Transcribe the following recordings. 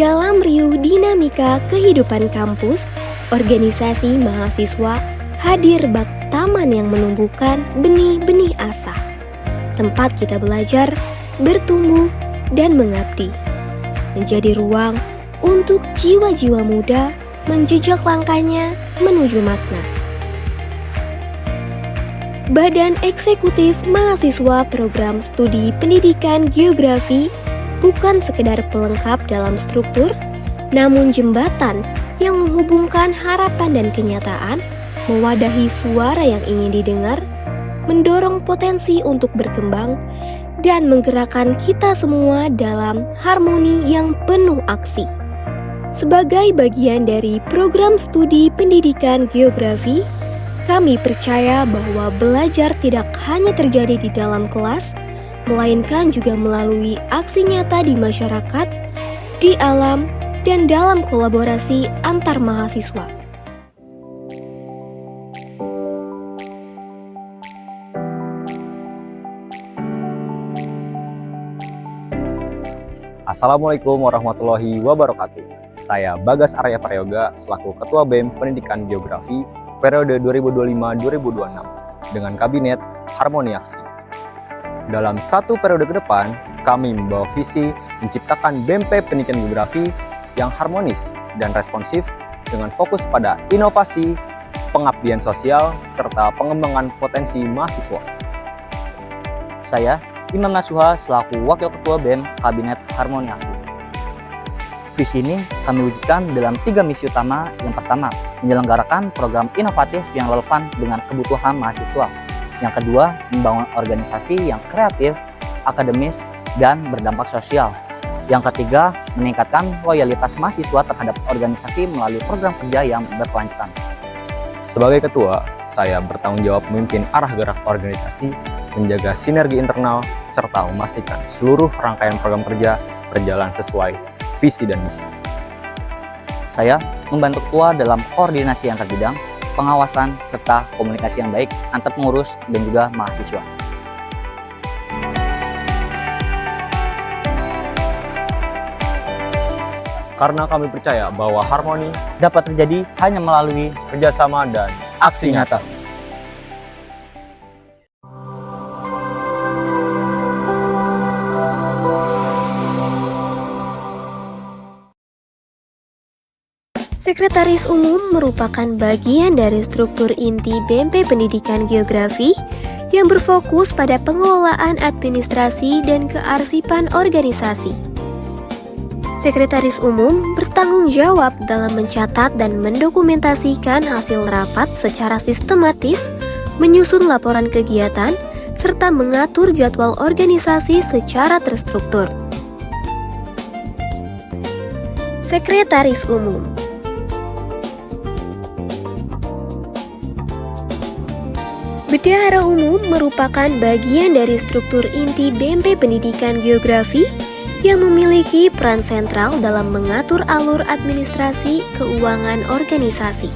Dalam riuh dinamika kehidupan kampus, organisasi mahasiswa hadir bak taman yang menumbuhkan benih-benih asa. Tempat kita belajar, bertumbuh, dan mengabdi. Menjadi ruang untuk jiwa-jiwa muda menjejak langkahnya menuju makna. Badan Eksekutif Mahasiswa Program Studi Pendidikan Geografi bukan sekedar pelengkap dalam struktur, namun jembatan yang menghubungkan harapan dan kenyataan, mewadahi suara yang ingin didengar, mendorong potensi untuk berkembang, dan menggerakkan kita semua dalam harmoni yang penuh aksi. Sebagai bagian dari program studi pendidikan geografi, kami percaya bahwa belajar tidak hanya terjadi di dalam kelas, melainkan juga melalui aksi nyata di masyarakat, di alam, dan dalam kolaborasi antar mahasiswa. Assalamualaikum warahmatullahi wabarakatuh. Saya Bagas Arya Prayoga selaku Ketua BEM Pendidikan Geografi periode 2025-2026 dengan Kabinet Harmoni Aksi. Dalam satu periode ke depan, kami membawa visi menciptakan BMP Pendidikan Geografi yang harmonis dan responsif dengan fokus pada inovasi, pengabdian sosial, serta pengembangan potensi mahasiswa. Saya, Imam Nasuha selaku Wakil Ketua BEM Kabinet Harmoni Aksi. Visi ini kami wujudkan dalam 3 misi utama. Yang pertama, menyelenggarakan program inovatif yang relevan dengan kebutuhan mahasiswa. Yang kedua, membangun organisasi yang kreatif, akademis, dan berdampak sosial. Yang ketiga, meningkatkan loyalitas mahasiswa terhadap organisasi melalui program kerja yang berkelanjutan. Sebagai ketua, saya bertanggung jawab memimpin arah gerak organisasi, menjaga sinergi internal, serta memastikan seluruh rangkaian program kerja berjalan sesuai visi dan misi. Saya membantu ketua dalam koordinasi antar bidang, pengawasan, serta komunikasi yang baik antar pengurus dan juga mahasiswa. Karena kami percaya bahwa harmoni Dapat terjadi hanya melalui kerjasama dan aksi nyata. Sekretaris Umum merupakan bagian dari struktur inti BMP Pendidikan Geografi yang berfokus pada pengelolaan administrasi dan kearsipan organisasi. Sekretaris Umum bertanggung jawab dalam mencatat dan mendokumentasikan hasil rapat secara sistematis, menyusun laporan kegiatan, serta mengatur jadwal organisasi secara terstruktur. Sekretaris Umum Bendahara Umum merupakan bagian dari struktur inti BMP Pendidikan Geografi yang memiliki peran sentral dalam mengatur alur administrasi keuangan organisasi.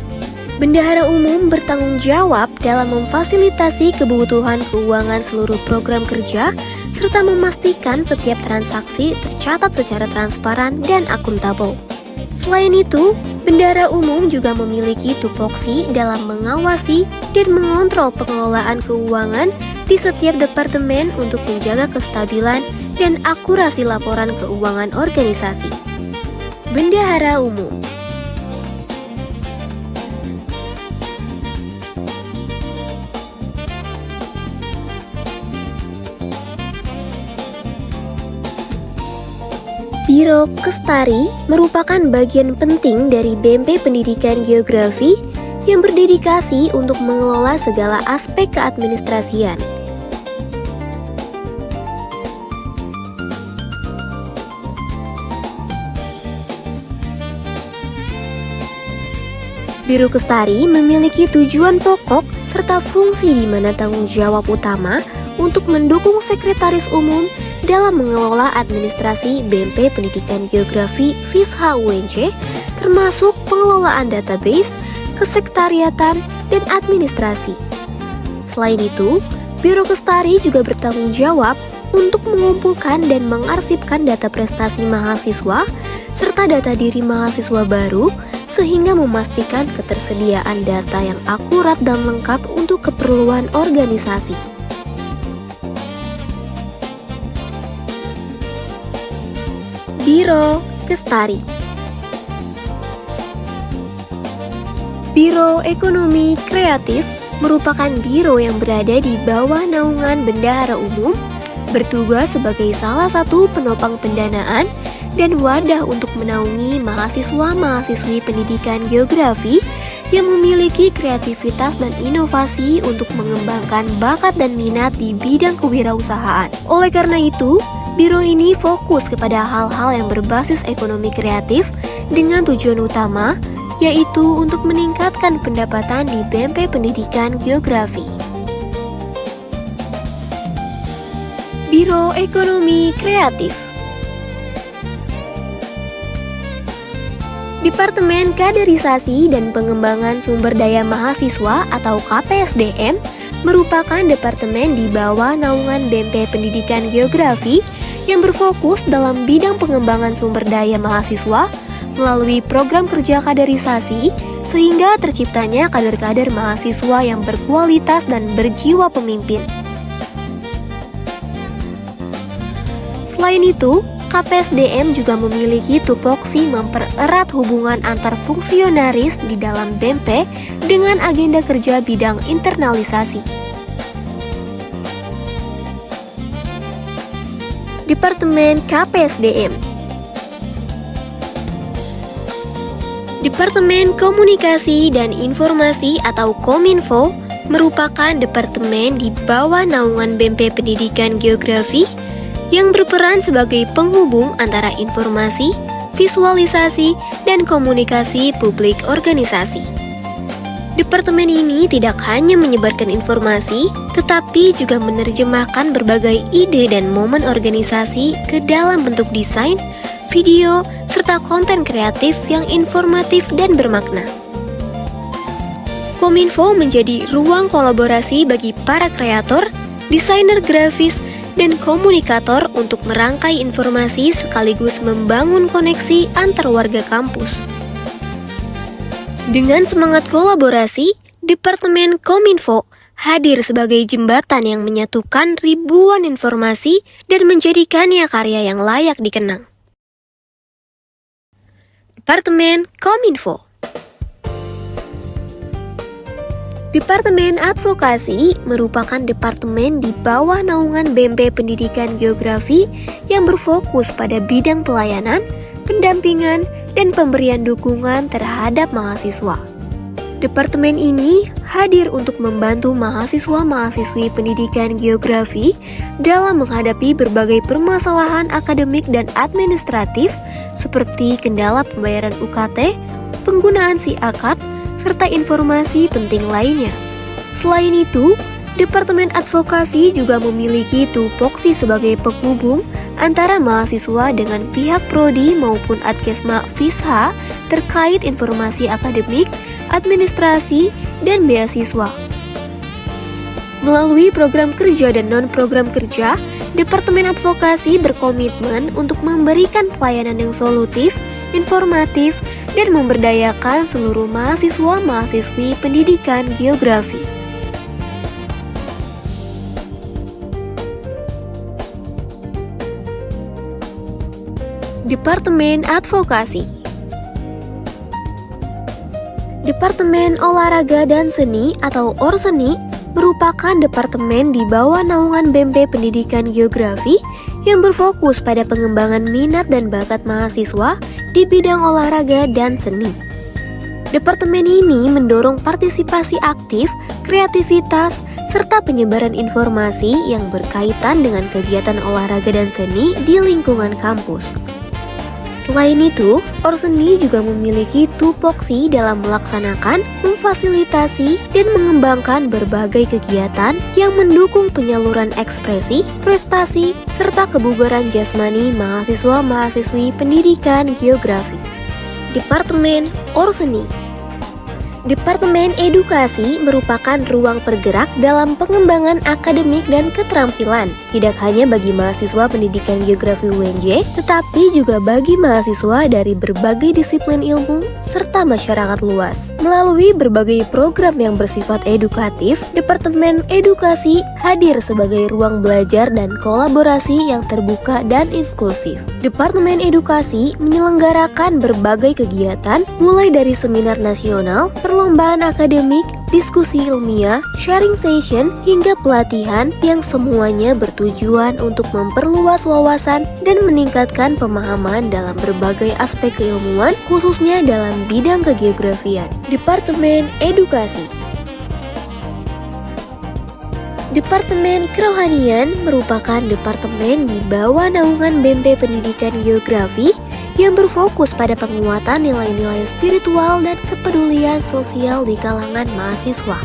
Bendahara Umum bertanggung jawab dalam memfasilitasi kebutuhan keuangan seluruh program kerja serta memastikan setiap transaksi tercatat secara transparan dan akuntabel. Selain itu, Bendahara Umum juga memiliki tupoksi dalam mengawasi dan mengontrol pengelolaan keuangan di setiap departemen untuk menjaga kestabilan dan akurasi laporan keuangan organisasi. Bendahara Umum Biro Kestari merupakan bagian penting dari BMP Pendidikan Geografi yang berdedikasi untuk mengelola segala aspek keadministrasian. Biro Kestari memiliki tujuan pokok serta fungsi di mana tanggung jawab utama untuk mendukung Sekretaris Umum dalam mengelola administrasi BMP Pendidikan Geografi FISHA UNJ, termasuk pengelolaan database, kesekretariatan, dan administrasi. Selain itu, Biro Kestari juga bertanggung jawab untuk mengumpulkan dan mengarsipkan data prestasi mahasiswa serta data diri mahasiswa baru, sehingga memastikan ketersediaan data yang akurat dan lengkap untuk keperluan organisasi. Biro Kestari. Biro Ekonomi Kreatif merupakan biro yang berada di bawah naungan Bendahara Umum, bertugas sebagai salah satu penopang pendanaan dan wadah untuk menaungi mahasiswa-mahasiswi pendidikan geografi yang memiliki kreativitas dan inovasi untuk mengembangkan bakat dan minat di bidang kewirausahaan. Oleh karena itu, biro ini fokus kepada hal-hal yang berbasis ekonomi kreatif dengan tujuan utama, yaitu untuk meningkatkan pendapatan di BEMPE Pendidikan Geografi. Biro Ekonomi Kreatif. Departemen Kaderisasi dan Pengembangan Sumber Daya Mahasiswa atau KPSDM merupakan departemen di bawah naungan BEMPE Pendidikan Geografi yang berfokus dalam bidang pengembangan sumber daya mahasiswa melalui program kerja kaderisasi sehingga terciptanya kader-kader mahasiswa yang berkualitas dan berjiwa pemimpin. Selain itu, KPSDM juga memiliki tupoksi mempererat hubungan antar fungsionaris di dalam BEMPE dengan agenda kerja bidang internalisasi. Departemen KPSDM. Departemen Komunikasi dan Informasi atau Kominfo merupakan departemen di bawah naungan BEMPE Pendidikan Geografi yang berperan sebagai penghubung antara informasi, visualisasi, dan komunikasi publik organisasi. Departemen ini tidak hanya menyebarkan informasi, tetapi juga menerjemahkan berbagai ide dan momen organisasi ke dalam bentuk desain, video, serta konten kreatif yang informatif dan bermakna. Kominfo menjadi ruang kolaborasi bagi para kreator, desainer grafis, dan komunikator untuk merangkai informasi sekaligus membangun koneksi antar warga kampus. Dengan semangat kolaborasi, Departemen Kominfo hadir sebagai jembatan yang menyatukan ribuan informasi dan menjadikannya karya yang layak dikenang. Departemen Kominfo. Departemen Advokasi merupakan departemen di bawah naungan BEMPE Pendidikan Geografi yang berfokus pada bidang pelayanan, pendampingan, dan pemberian dukungan terhadap mahasiswa. Departemen ini hadir untuk membantu mahasiswa-mahasiswi pendidikan geografi dalam menghadapi berbagai permasalahan akademik dan administratif seperti kendala pembayaran UKT, penggunaan SIAKAD, serta informasi penting lainnya. Selain itu, Departemen Advokasi juga memiliki tupoksi sebagai penghubung antara mahasiswa dengan pihak prodi maupun Adkesma FISHA terkait informasi akademik, administrasi, dan beasiswa. Melalui program kerja dan non-program kerja, Departemen Advokasi berkomitmen untuk memberikan pelayanan yang solutif, informatif, dan memberdayakan seluruh mahasiswa-mahasiswi pendidikan geografi. Departemen Advokasi. Departemen Olahraga dan Seni atau Orseni merupakan departemen di bawah naungan BEMPE Pendidikan Geografi yang berfokus pada pengembangan minat dan bakat mahasiswa di bidang olahraga dan seni. Departemen ini mendorong partisipasi aktif, kreativitas, serta penyebaran informasi yang berkaitan dengan kegiatan olahraga dan seni di lingkungan kampus. Selain itu, Orseni juga memiliki tupoksi dalam melaksanakan, memfasilitasi, dan mengembangkan berbagai kegiatan yang mendukung penyaluran ekspresi, prestasi, serta kebugaran jasmani mahasiswa-mahasiswi pendidikan geografi. Departemen Orseni. Departemen Edukasi merupakan ruang pergerak dalam pengembangan akademik dan keterampilan, tidak hanya bagi mahasiswa pendidikan geografi UNJ, tetapi juga bagi mahasiswa dari berbagai disiplin ilmu serta masyarakat luas. Melalui berbagai program yang bersifat edukatif, Departemen Edukasi hadir sebagai ruang belajar dan kolaborasi yang terbuka dan inklusif. Departemen Edukasi menyelenggarakan berbagai kegiatan, mulai dari seminar nasional, perlombaan akademik, diskusi ilmiah, sharing session, hingga pelatihan yang semuanya bertujuan untuk memperluas wawasan dan meningkatkan pemahaman dalam berbagai aspek keilmuan, khususnya dalam bidang kegeografian. Departemen Edukasi. Departemen Kerohanian merupakan departemen di bawah naungan BEMPE Pendidikan Geografi yang berfokus pada penguatan nilai-nilai spiritual dan kepedulian sosial di kalangan mahasiswa.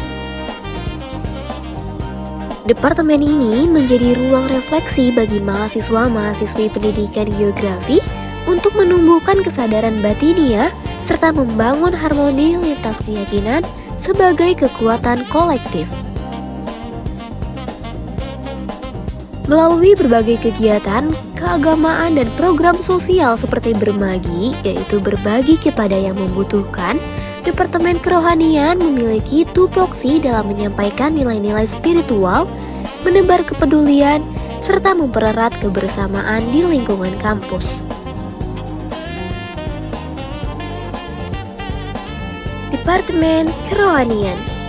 Departemen ini menjadi ruang refleksi bagi mahasiswa-mahasiswi pendidikan geografi untuk menumbuhkan kesadaran batiniah serta membangun harmoni lintas keyakinan sebagai kekuatan kolektif. Melalui berbagai kegiatan, keagamaan, dan program sosial seperti Bermagi, yaitu berbagi kepada yang membutuhkan, Departemen Kerohanian memiliki tupoksi dalam menyampaikan nilai-nilai spiritual, menebar kepedulian, serta mempererat kebersamaan di lingkungan kampus. Departemen Kerohanian.